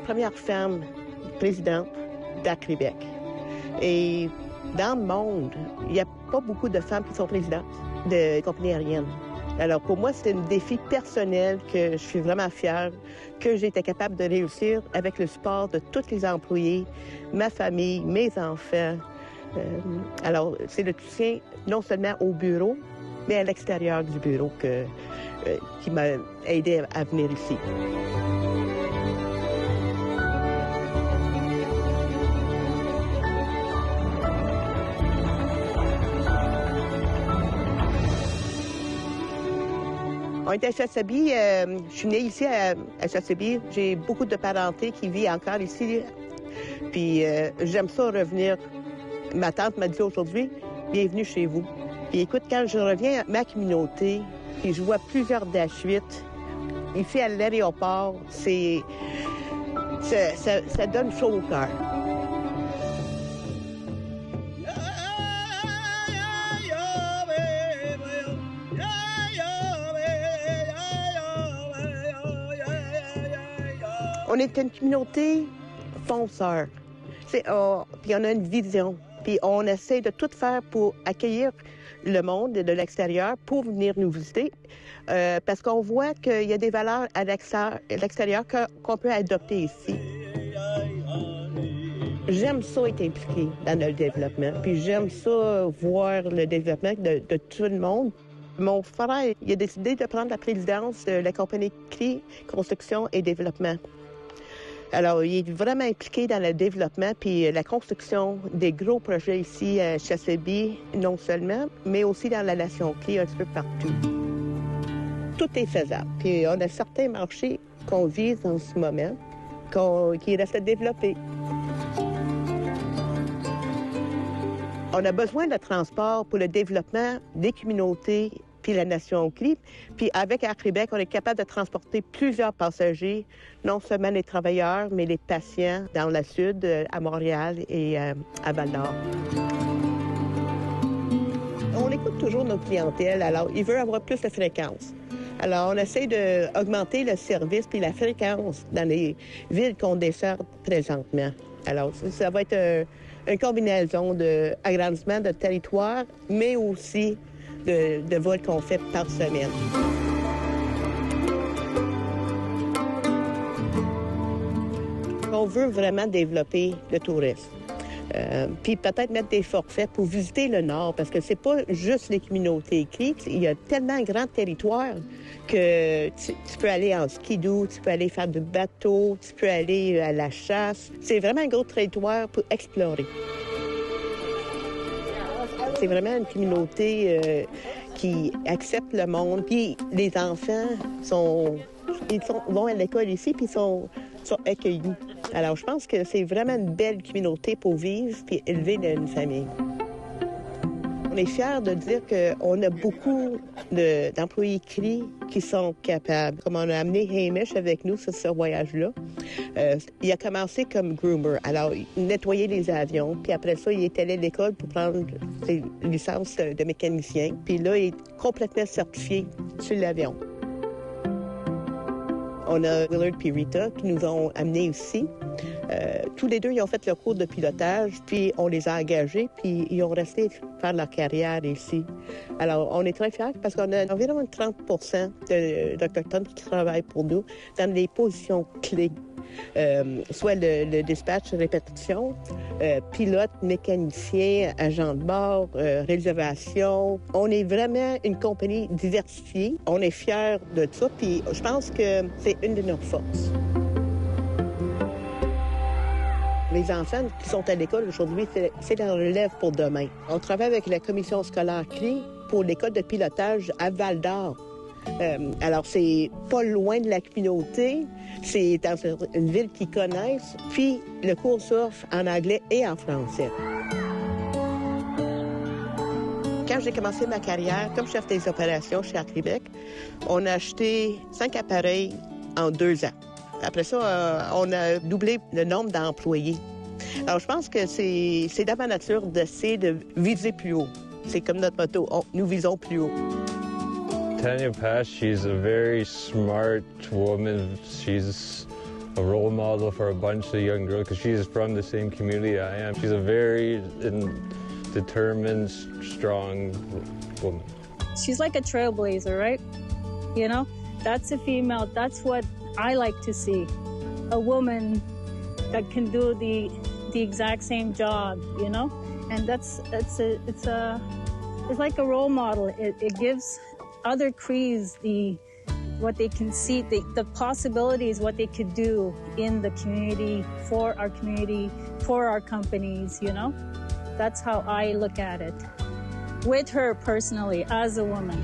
première femme présidente d'Arc-Québec. Et dans le monde, il n'y a pas beaucoup de femmes qui sont présidentes de compagnies aériennes. Alors, pour moi, c'est un défi personnel que je suis vraiment fière que j'ai été capable de réussir avec le support de tous les employés, ma famille, mes enfants. Alors, c'est le soutien non seulement au bureau, mais à l'extérieur du bureau qui m'a aidé à venir ici. On est à Chassaby. Je suis née ici à Chassaby. J'ai beaucoup de parenté qui vit encore ici. Puis j'aime ça revenir. Ma tante m'a dit aujourd'hui, bienvenue chez vous. Puis écoute, quand je reviens à ma communauté, puis je vois plusieurs Dash 8 ici à l'aéroport, ça donne chaud au cœur. On est une communauté fonceur. Puis on a une vision. Puis on essaie de tout faire pour accueillir le monde de l'extérieur pour venir nous visiter. Parce qu'on voit qu'il y a des valeurs à l'extérieur qu'on peut adopter ici. J'aime ça être impliqué dans le développement. Puis j'aime ça voir le développement de tout le monde. Mon frère, il a décidé de prendre la présidence de la compagnie CRI, Construction et Développement. Alors, il est vraiment impliqué dans le développement puis la construction des gros projets ici à Chassaby, non seulement, mais aussi dans la nation CRI, un petit peu partout. Tout est faisable. Puis on a certains marchés qu'on vise en ce moment, qui restent à développer. On a besoin de transport pour le développement des communautés puis la nation CRI. Puis avec Air-Québec, on est capable de transporter plusieurs passagers, non seulement les travailleurs, mais les patients dans le sud, à Montréal et à Val-d'Or. On écoute toujours nos clientèles, alors ils veulent avoir plus de fréquence. Alors, on essaie d'augmenter le service puis la fréquence dans les villes qu'on dessert présentement. Alors, ça va être une combinaison d'agrandissement de territoire, mais aussi de vols qu'on fait par semaine. On veut vraiment développer le tourisme. Puis peut-être mettre des forfaits pour visiter le Nord, parce que c'est pas juste les communautés CRI. Il y a tellement de grands territoires que tu peux aller en skidoo, tu peux aller faire du bateau, tu peux aller à la chasse. C'est vraiment un gros territoire pour explorer. C'est vraiment une communauté qui accepte le monde. Puis les enfants vont à l'école ici, puis sont accueillis. Alors, je pense que c'est vraiment une belle communauté pour vivre puis élever une famille. On est fiers de dire qu'on a beaucoup d'employés CRI qui sont capables. Comme on a amené Hamish avec nous sur ce voyage-là, il a commencé comme groomer. Alors, il nettoyait les avions, puis après ça, il est allé à l'école pour prendre ses licences de mécanicien. Puis là, il est complètement certifié sur l'avion. On a Willard et Rita qui nous ont amenés ici. Tous les deux, ils ont fait le cours de pilotage, puis on les a engagés, puis ils ont resté faire leur carrière ici. Alors, on est très fiers parce qu'on a environ 30 d'Autochtones qui travaillent pour nous dans des positions clés. Soit le dispatch répétition, pilote, mécanicien, agent de bord, réservation. On est vraiment une compagnie diversifiée. On est fiers de ça, puis je pense que c'est une de nos forces. Les enfants qui sont à l'école aujourd'hui, c'est la relève pour demain. On travaille avec la commission scolaire CRI pour l'école de pilotage à Val-d'Or. Alors, c'est pas loin de la communauté. C'est dans une ville qu'ils connaissent. Puis, le cours s'offre en anglais et en français. Quand j'ai commencé ma carrière comme chef des opérations chez Air-Québec, on a acheté 5 appareils en 2 ans. Après ça, on a doublé le nombre d'employés. Alors, je pense que c'est dans ma nature d'essayer de viser plus haut. C'est comme notre motto, nous visons plus haut. Tanya Pash, she's a very smart woman. She's a role model for a bunch of young girls because she's from the same community I am. She's a very determined, strong woman. She's like a trailblazer, right? You know, that's a female. That's what I like to see. A woman that can do the exact same job, you know? And it's like a role model. It gives other Crees what they can see, the possibilities, what they could do in the community, for our companies, you know? That's how I look at it. With her personally, as a woman.